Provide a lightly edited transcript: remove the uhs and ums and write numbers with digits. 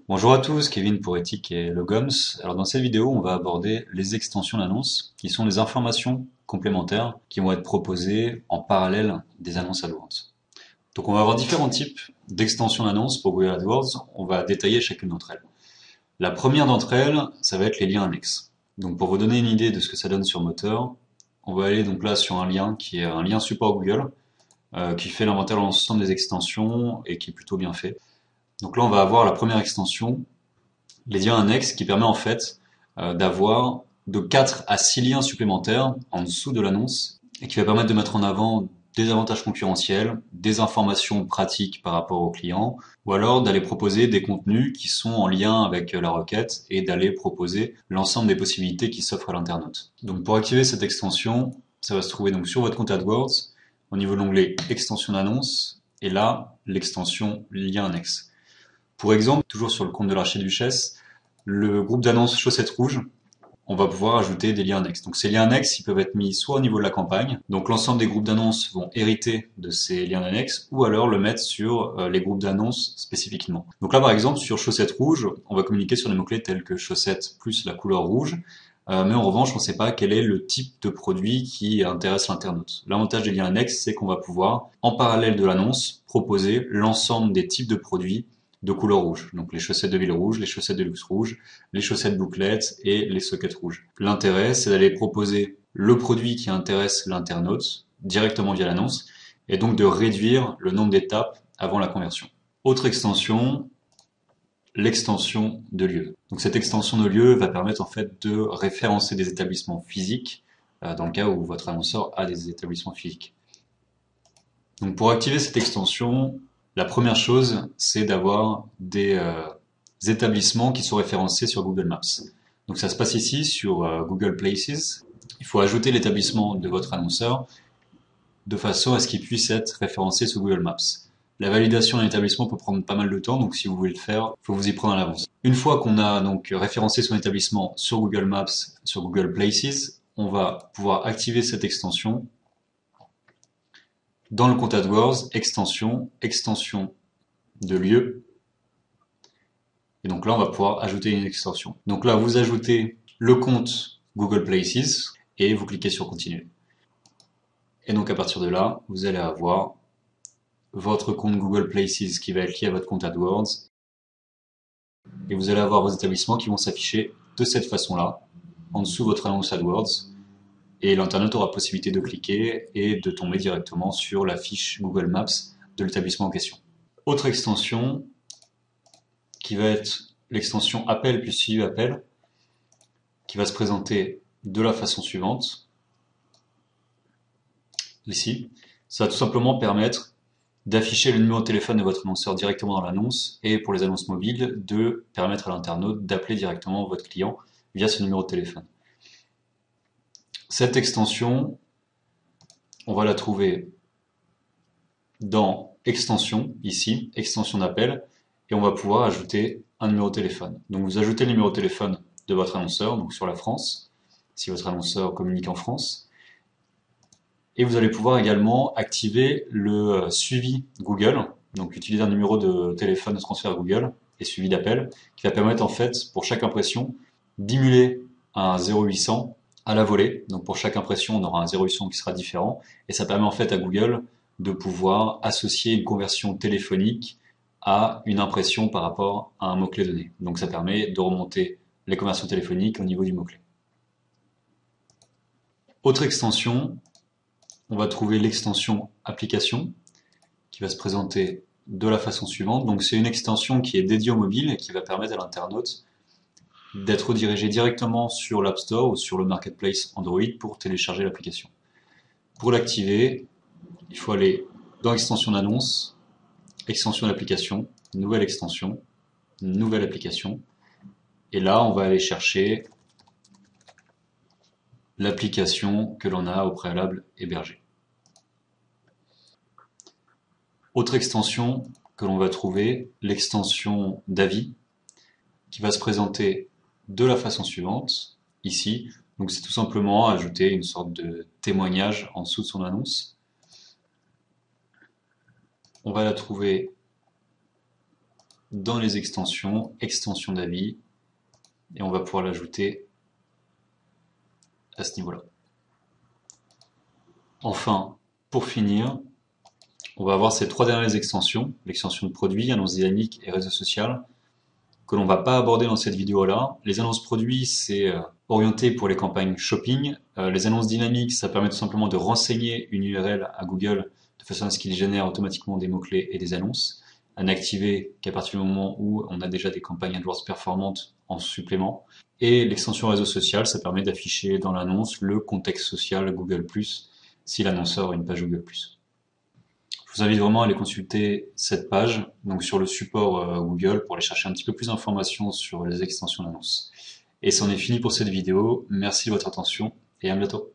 Bonjour à tous, Kevin pour Ethic et Logoms. Alors dans cette vidéo, on va aborder les extensions d'annonces, qui sont les informations complémentaires qui vont être proposées en parallèle des annonces AdWords. Donc on va avoir différents types d'extensions d'annonces pour Google AdWords. On va détailler chacune d'entre elles. La première d'entre elles, ça va être les liens annexes. Donc pour vous donner une idée de ce que ça donne sur Moteur, on va aller donc là sur un lien qui est un lien support Google, qui fait l'inventaire de l'ensemble des extensions et qui est plutôt bien fait. Donc là, on va avoir la première extension, les liens annexes, qui permet en fait d'avoir de 4 à 6 liens supplémentaires en dessous de l'annonce et qui va permettre de mettre en avant des avantages concurrentiels, des informations pratiques par rapport aux clients, ou alors d'aller proposer des contenus qui sont en lien avec la requête et d'aller proposer l'ensemble des possibilités qui s'offrent à l'internaute. Donc pour activer cette extension, ça va se trouver donc sur votre compte AdWords, au niveau de l'onglet extension d'annonce, et là, l'extension lien annexe. Pour exemple, toujours sur le compte de l'archiduchesse, le groupe d'annonces chaussettes rouges, on va pouvoir ajouter des liens annexes. Donc ces liens annexes, ils peuvent être mis soit au niveau de la campagne, donc l'ensemble des groupes d'annonces vont hériter de ces liens annexes, ou alors le mettre sur les groupes d'annonces spécifiquement. Donc là par exemple sur chaussettes rouges, on va communiquer sur des mots-clés tels que chaussettes plus la couleur rouge, mais en revanche on ne sait pas quel est le type de produit qui intéresse l'internaute. L'avantage des liens annexes, c'est qu'on va pouvoir, en parallèle de l'annonce, proposer l'ensemble des types de produits de couleur rouge. Donc les chaussettes de ville rouge, les chaussettes de luxe rouge, les chaussettes bouclettes et les sockets rouges. L'intérêt, c'est d'aller proposer le produit qui intéresse l'internaute directement via l'annonce et donc de réduire le nombre d'étapes avant la conversion. Autre extension, l'extension de lieu. Donc cette extension de lieu va permettre en fait de référencer des établissements physiques dans le cas où votre annonceur a des établissements physiques. Donc pour activer cette extension, la première chose, c'est d'avoir des établissements qui sont référencés sur Google Maps. Donc ça se passe ici sur Google Places. Il faut ajouter l'établissement de votre annonceur de façon à ce qu'il puisse être référencé sur Google Maps. La validation d'un établissement peut prendre pas mal de temps, donc si vous voulez le faire, il faut vous y prendre à l'avance. Une fois qu'on a donc référencé son établissement sur Google Maps, sur Google Places, on va pouvoir activer cette extension dans le compte AdWords, extension de lieu. Et donc là, on va pouvoir ajouter une extension. Donc là, vous ajoutez le compte Google Places et vous cliquez sur continuer. Et donc à partir de là, vous allez avoir votre compte Google Places qui va être lié à votre compte AdWords. Et vous allez avoir vos établissements qui vont s'afficher de cette façon-là, en dessous de votre annonce AdWords. Et l'internaute aura possibilité de cliquer et de tomber directement sur la fiche Google Maps de l'établissement en question. Autre extension qui va être l'extension appel puis suivi appel, qui va se présenter de la façon suivante. Ici, ça va tout simplement permettre d'afficher le numéro de téléphone de votre annonceur directement dans l'annonce et pour les annonces mobiles, de permettre à l'internaute d'appeler directement votre client via ce numéro de téléphone. Cette extension, on va la trouver dans extension, ici, extension d'appel, et on va pouvoir ajouter un numéro de téléphone. Donc vous ajoutez le numéro de téléphone de votre annonceur, donc sur la France, si votre annonceur communique en France. Et vous allez pouvoir également activer le suivi Google, donc utiliser un numéro de téléphone de transfert Google et suivi d'appel, qui va permettre en fait, pour chaque impression, d'émuler un 0800 à la volée. Donc pour chaque impression, on aura un 0800 qui sera différent, et ça permet en fait à Google de pouvoir associer une conversion téléphonique à une impression par rapport à un mot-clé donné. Donc ça permet de remonter les conversions téléphoniques au niveau du mot-clé. Autre extension, on va trouver l'extension application qui va se présenter de la façon suivante. Donc c'est une extension qui est dédiée au mobile et qui va permettre à l'internaute d'être redirigé directement sur l'App Store ou sur le Marketplace Android pour télécharger l'application. Pour l'activer, il faut aller dans extension d'annonce, extension d'application, nouvelle extension, nouvelle application. Et là, on va aller chercher l'application que l'on a au préalable hébergée. Autre extension que l'on va trouver, l'extension d'avis, qui va se présenter de la façon suivante, ici. Donc c'est tout simplement ajouter une sorte de témoignage en dessous de son annonce. On va la trouver dans les extensions, extension d'avis, et on va pouvoir l'ajouter à ce niveau-là. Enfin, pour finir, on va avoir ces trois dernières extensions, l'extension de produits, annonce dynamique et réseau social, que l'on va pas aborder dans cette vidéo-là. Les annonces produits, c'est orienté pour les campagnes shopping. Les annonces dynamiques, ça permet tout simplement de renseigner une URL à Google de façon à ce qu'il génère automatiquement des mots-clés et des annonces, à n'activer qu'à partir du moment où on a déjà des campagnes AdWords performantes en supplément. Et l'extension réseau social, ça permet d'afficher dans l'annonce le contexte social Google+, si l'annonceur a une page Google+. Je vous invite vraiment à aller consulter cette page, donc sur le support Google, pour aller chercher un petit peu plus d'informations sur les extensions d'annonces. Et c'en est fini pour cette vidéo. Merci de votre attention et à bientôt.